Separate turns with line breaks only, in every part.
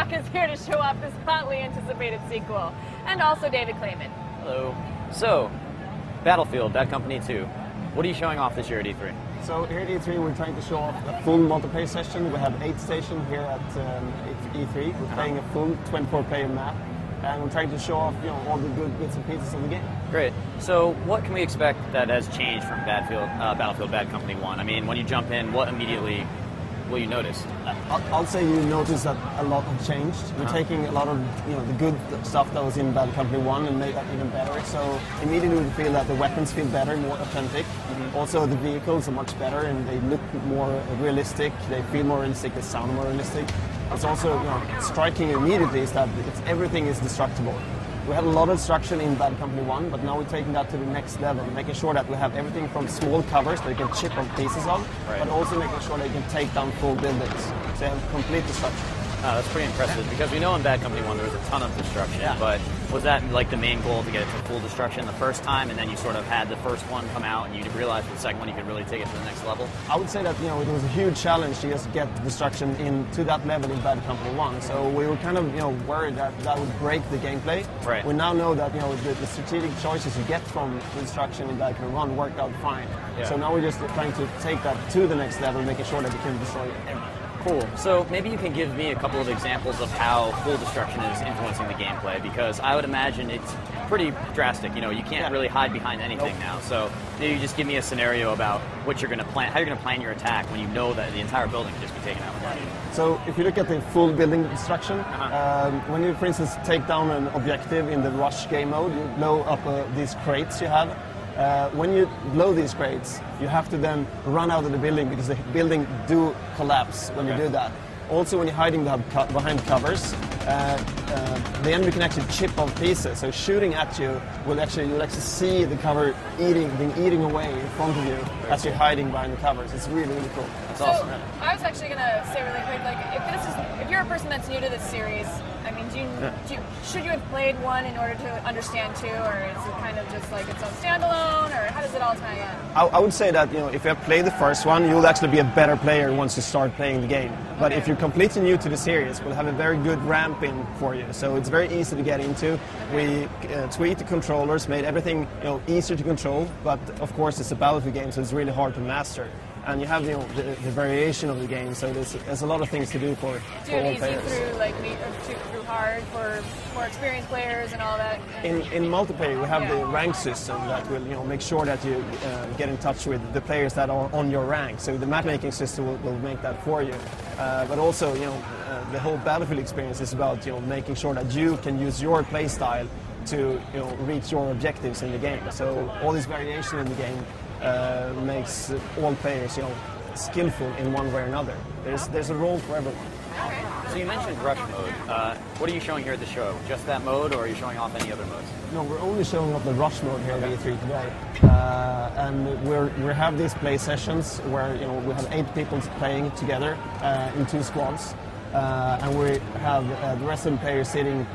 Rock is here to show off this hotly anticipated sequel. And also David Clayman.
Hello. So, Battlefield, Bad Company 2. What are you showing off this year at E3?
So here at E3 we're trying to show off a full multiplayer session. We have 8 stations here at E3. We're playing a full 24-player map. And we're trying to show off, all the good bits and pieces of the game.
Great. So, what can we expect that has changed from Battlefield Bad Company 1? I mean, when you jump in, what immediately will you notice?
I'll say you notice that a lot has changed. We're taking a lot of the good stuff that was in Bad Company 1 and made that even better. So immediately we feel that the weapons feel better, more authentic. Also the vehicles are much better and they look more realistic. They feel more realistic. They sound more realistic. It's also striking immediately is that everything is destructible. We had a lot of destruction in Bad Company 1, but now we're taking that to the next level, making sure that we have everything from small covers that you can chip on pieces of, but also making sure that you can take down full buildings. So you have complete destruction.
That's pretty impressive, because we know in Bad Company 1 there was a ton of destruction, but was that like the main goal to get it to full destruction the first time, and then you sort of had the first one come out and you realized with the second one you could really take it to the next level?
I would say that it was a huge challenge to just get the destruction to that level in Bad Company 1, so we were kind of worried that that would break the gameplay.
Right.
We now know that the strategic choices you get from the destruction in Bad Company 1 worked out fine.
Yeah.
So now we're just trying to take that to the next level, making sure that we can destroy everything.
Cool. So maybe you can give me a couple of examples of how full destruction is influencing the gameplay, because I would imagine it's pretty drastic. You can't really hide behind anything now. So maybe just give me a scenario about what you're going to plan, how you're going to plan your attack when you know that the entire building can just be taken out.
So if you look at the full building destruction, when you, for instance, take down an objective in the rush game mode, you blow up these crates you have. When you blow these crates, you have to then run out of the building because the building do collapse when you do that. Also, when you're hiding behind covers, the enemy can actually chip off pieces. So shooting at you you'll actually see the cover being eating away in front of you as you're hiding behind the covers. It's really, really cool.
That's awesome.
I was actually going to say really quick, like if you're a person that's new to this series, I mean, should you have played 1 in order to understand 2, or is it kind of just like its own standalone, or how does it all tie in?
I would say that if you have played the first one, you'll actually be a better player once you start playing the game. But if you're completely new to the series, we'll have a very good ramp in for you. So it's very easy to get into. We tweaked the controllers, made everything easier to control. But of course, it's a Battlefield game, so it's really hard to master. And you have the variation of the game, so there's a lot of things to do for all players.
Do it easy through hard for more experienced players and all that?
In multiplayer, we have the rank system that will make sure that you get in touch with the players that are on your rank. So the matchmaking system will make that for you. But also, the whole Battlefield experience is about making sure that you can use your play style to reach your objectives in the game. So all this variation in the game makes all players skillful in one way or another. There's a role for everyone.
So you mentioned rush mode. What are you showing here at the show? Just that mode, or are you showing off any other modes?
No, we're only showing off the rush mode here at E3 today. And we have these play sessions where we have 8 people playing together in 2 squads. And we have the rest of the players sitting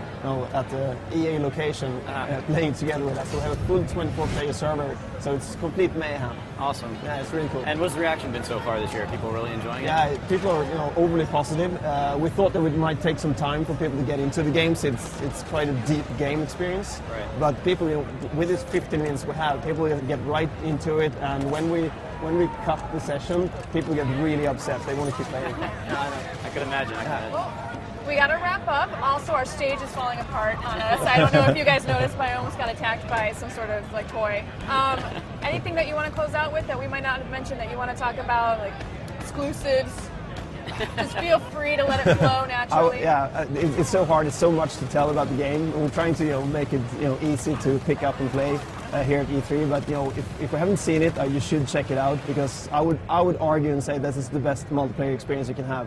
at the EA location playing together with us. So we have a full 24-player server, so it's complete mayhem.
Awesome.
Yeah, it's really cool.
And what's the reaction been so far this year? People really enjoying it?
Yeah, people are overly positive. We thought that it might take some time for people to get into the games. It's quite a deep game experience.
Right.
But people, with this 15 minutes we have, people get right into it. And when we cut the session, people get really upset. They want to keep playing.
I could imagine.
We got to wrap up. Also, our stage is falling apart on us. I don't know if you guys noticed, but I almost got attacked by some sort of toy. Anything that you want to close out with that we might not have mentioned that you want to talk about, like exclusives? Just feel free to let it flow naturally.
It's so hard. It's so much to tell about the game. We're trying to make it easy to pick up and play here at E3. But if you haven't seen it, you should check it out, because I would argue and say this is the best multiplayer experience you can have.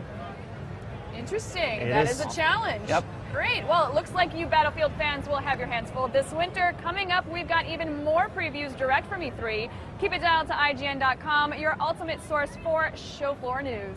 Interesting. That is a challenge.
Yep.
Great. Well, it looks like you Battlefield fans will have your hands full this winter. Coming up, we've got even more previews direct from E3. Keep it dialed to IGN.com, your ultimate source for show floor news.